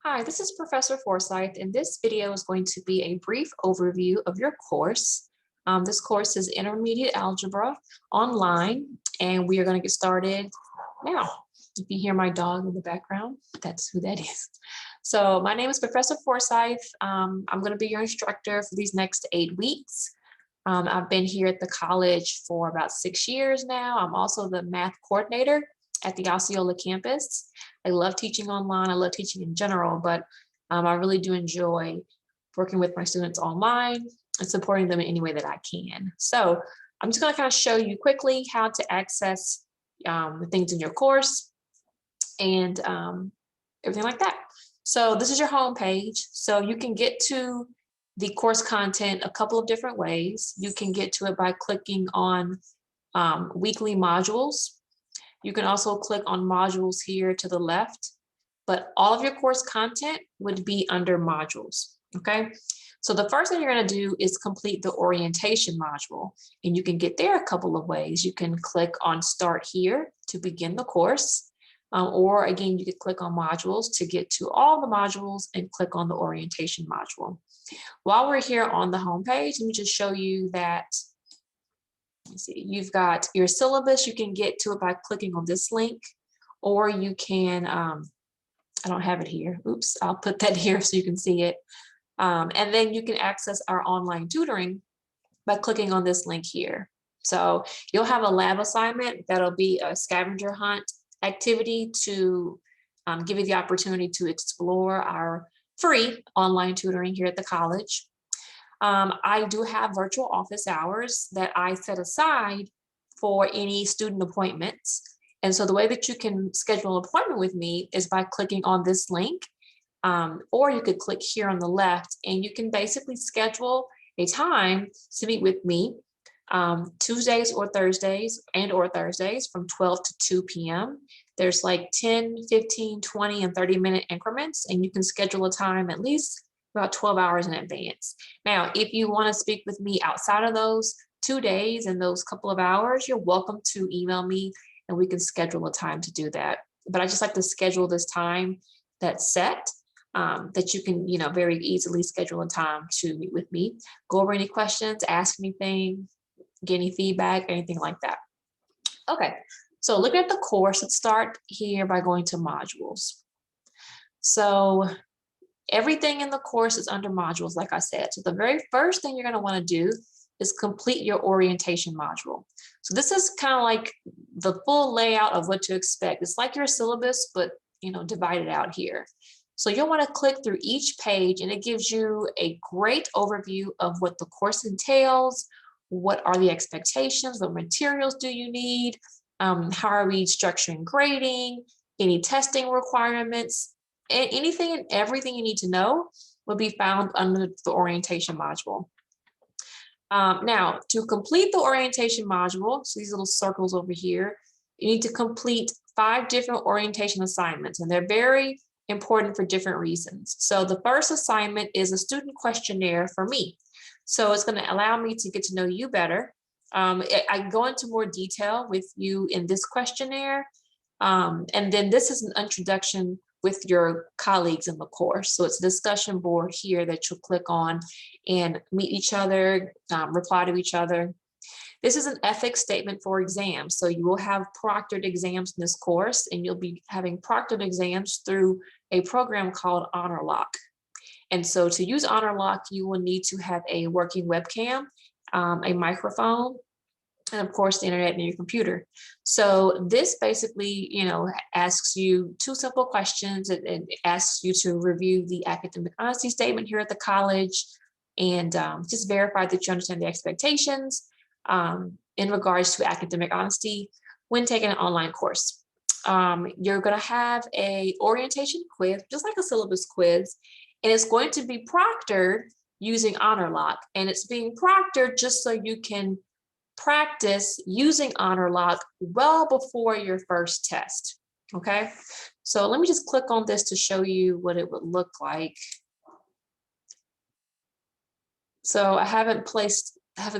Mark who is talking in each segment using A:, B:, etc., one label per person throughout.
A: Hi, this is Professor Forsyth, and this video is going to be a brief overview of your course. This course is Intermediate Algebra online, and we are going to get started now. If you hear my dog in the background, that's who that is. So my name is Professor Forsyth. I'm going to be your instructor for these next 8 weeks. I've been here at the college for about 6 years now. I'm also the math coordinator at the Osceola campus. I love teaching online. I love teaching in general, but I really do enjoy working with my students online and supporting them in any way that I can. So I'm just going to kind of show you quickly how to access the things in your course and everything like that. So this is your home page. So you can get to the course content a couple of different ways. You can get to it by clicking on weekly modules. You can also click on modules here to the left, but all of your course content would be under modules, okay? So the first thing you're gonna do is complete the orientation module, and you can get there a couple of ways. You can click on start here to begin the course, or again, you could click on modules to get to all the modules and click on the orientation module. While we're here on the home page, let me just show you that. Let's see, you've got your syllabus. You can get to it by clicking on this link, or you can, I don't have it here. Oops, I'll put that here so you can see it. And then you can access our online tutoring by clicking on this link here. So you'll have a lab assignment that'll be a scavenger hunt activity to give you the opportunity to explore our free online tutoring here at the college. I do have virtual office hours that I set aside for any student appointments. And so the way that you can schedule an appointment with me is by clicking on this link, or you could click here on the left, and you can basically schedule a time to meet with me Tuesdays or Thursdays from 12 to 2 p.m. There's like 10, 15, 20, and 30-minute increments, and you can schedule a time at least about 12 hours in advance. Now, if you want to speak with me outside of those 2 days and those couple of hours, you're welcome to email me and we can schedule a time to do that. But I just like to schedule this time that's set that you can, very easily schedule a time to meet with me, go over any questions, ask anything, get any feedback, anything like that. Okay, so looking at the course, let's start here by going to modules. So everything in the course is under modules, like I said. So the very first thing you're going to want to do is complete your orientation module. So this is kind of like the full layout of what to expect. It's like your syllabus, but divided out here. So you'll want to click through each page, and it gives you a great overview of what the course entails, what are the expectations, what materials do you need, how are we structuring grading, any testing requirements. Anything and everything you need to know will be found under the orientation module. Now, to complete the orientation module, so these little circles over here, you need to complete 5 different orientation assignments, and they're very important for different reasons. So the first assignment is a student questionnaire for me. So it's going to allow me to get to know you better. I go into more detail with you in this questionnaire, and then this is an introduction with your colleagues in the course. So it's a discussion board here that you'll click on and meet each other, reply to each other. This is an ethics statement for exams. So you will have proctored exams in this course, and you'll be having proctored exams through a program called HonorLock. And so to use HonorLock, you will need to have a working webcam, a microphone, and of course the internet and your computer. So this basically, asks you 2 simple questions. It asks you to review the academic honesty statement here at the college and just verify that you understand the expectations in regards to academic honesty when taking an online course. You're going to have a orientation quiz, just like a syllabus quiz, and it's going to be proctored using HonorLock, and it's being proctored just so you can practice using HonorLock well before your first test. Okay, so let me just click on this to show you what it would look like. So I haven't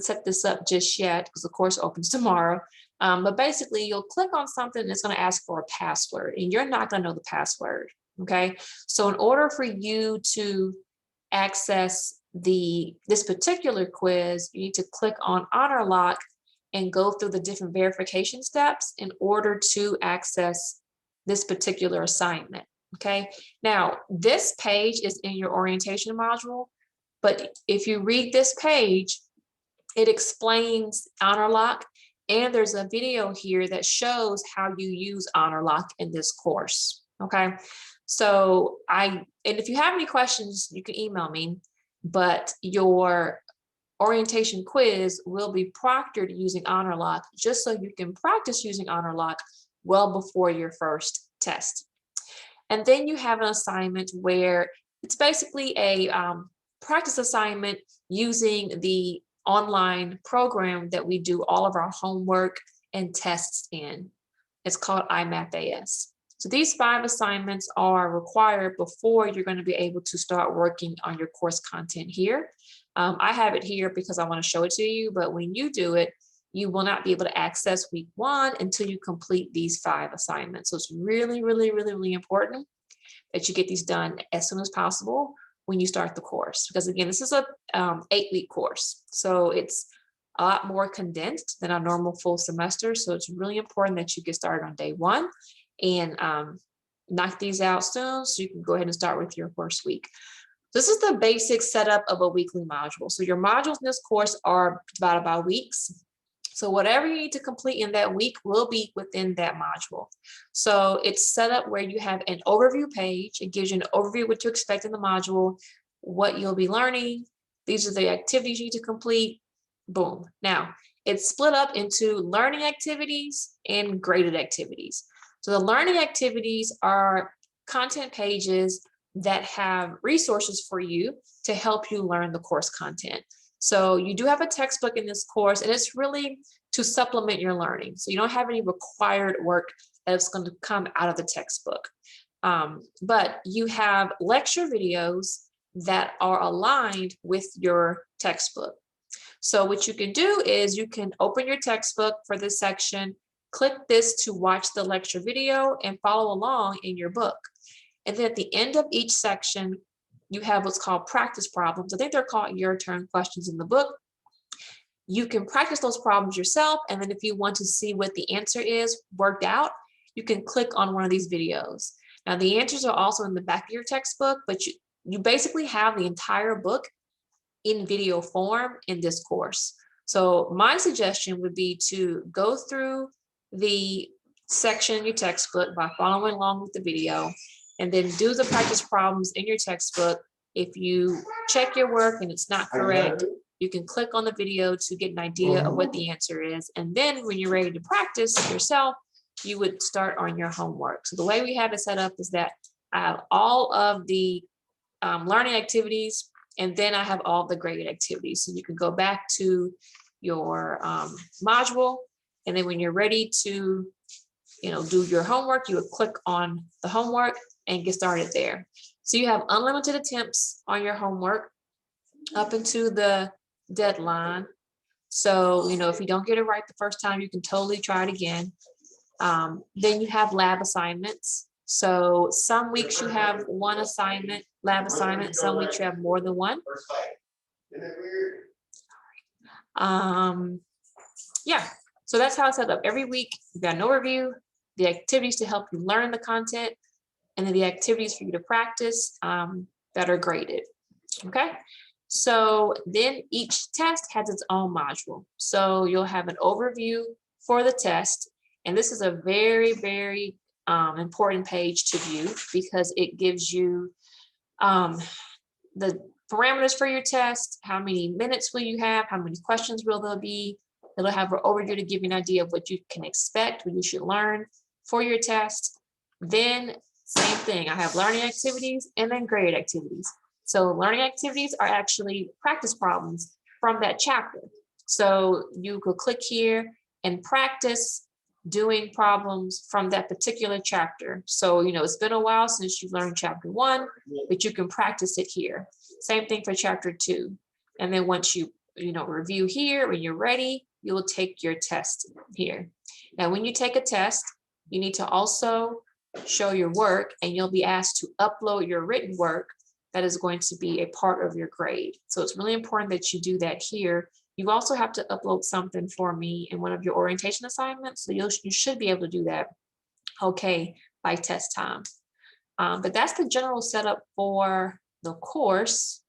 A: set this up just yet because the course opens tomorrow. But basically you'll click on something and it's going to ask for a password, and you're not going to know the password. Okay, so in order for you to access this particular quiz, you need to click on Honor Lock and go through the different verification steps in order to access this particular assignment. Okay, now this page is in your orientation module, but if you read this page, it explains Honor Lock, and there's a video here that shows how you use Honor Lock in this course. Okay, so and if you have any questions, you can email me, but your orientation quiz will be proctored using Honor Lock, just so you can practice using Honor Lock well before your first test. And then you have an assignment where it's basically a practice assignment using the online program that we do all of our homework and tests in. It's called IMathAS. So these 5 assignments are required before you're going to be able to start working on your course content here. I have it here because I want to show it to you, but when you do it, you will not be able to access week 1 until you complete these 5 assignments. So it's really, really, really, really important that you get these done as soon as possible when you start the course. Because again, this is a 8-week course. So it's a lot more condensed than a normal full semester. So it's really important that you get started on day 1 and knock these out soon so you can go ahead and start with your first week. This is the basic setup of a weekly module. So your modules in this course are divided by weeks. So whatever you need to complete in that week will be within that module. So it's set up where you have an overview page. It gives you an overview of what to expect in the module, what you'll be learning. These are the activities you need to complete. Boom. Now, it's split up into learning activities and graded activities. So the learning activities are content pages that have resources for you to help you learn the course content. So you do have a textbook in this course, and it's really to supplement your learning. So you don't have any required work that's going to come out of the textbook. But you have lecture videos that are aligned with your textbook. So what you can do is you can open your textbook for this section, click this to watch the lecture video and follow along in your book. And then at the end of each section, you have what's called practice problems. I think they're called your turn questions in the book. You can practice those problems yourself. And then if you want to see what the answer is worked out, you can click on one of these videos. Now the answers are also in the back of your textbook, but you basically have the entire book in video form in this course. So my suggestion would be to go through the section in your textbook by following along with the video, and then do the practice problems in your textbook. If you check your work and it's not correct, you can click on the video to get an idea of what the answer is. And then when you're ready to practice yourself, you would start on your homework. So the way we have it set up is that I have all of the learning activities, and then I have all the graded activities. So you can go back to your module, and then when you're ready to do your homework, you would click on the homework and get started there. So you have unlimited attempts on your homework up into the deadline. So, if you don't get it right the first time, you can totally try it again. Then you have lab assignments. So some weeks you have one assignment, lab assignment, some weeks you have more than one. Yeah, so that's how it's set up. Every week you've got an overview, the activities to help you learn the content, and then the activities for you to practice that are graded. Okay, so then each test has its own module. So you'll have an overview for the test, and this is a very, very important page to view because it gives you the parameters for your test, how many minutes will you have, how many questions will there be. It'll have an overview to give you an idea of what you can expect, what you should learn for your test. Then same thing, I have learning activities and then graded activities. So learning activities are actually practice problems from that chapter. So you could click here and practice doing problems from that particular chapter. So, it's been a while since you've learned chapter 1, but you can practice it here. Same thing for chapter 2. And then once you, review here, when you're ready, you will take your test here. Now, when you take a test, you need to also show your work, and you'll be asked to upload your written work that is going to be a part of your grade. So it's really important that you do that here. You also have to upload something for me in one of your orientation assignments. So you should be able to do that okay by test time. But that's the general setup for the course.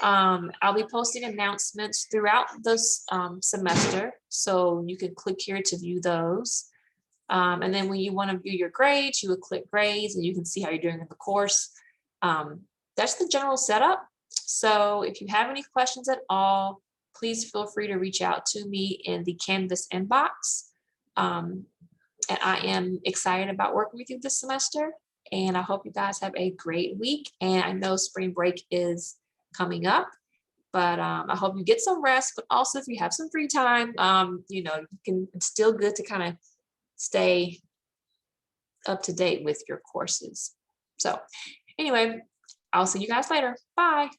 A: I'll be posting announcements throughout this semester, so you can click here to view those. And then when you want to view your grades, you would click grades and you can see how you're doing in the course. That's the general setup. So if you have any questions at all, please feel free to reach out to me in the Canvas inbox. And I am excited about working with you this semester. And I hope you guys have a great week. And I know spring break is coming up, but I hope you get some rest. But also, if you have some free time, it's still good to kind of stay up to date with your courses. So anyway, I'll see you guys later. Bye.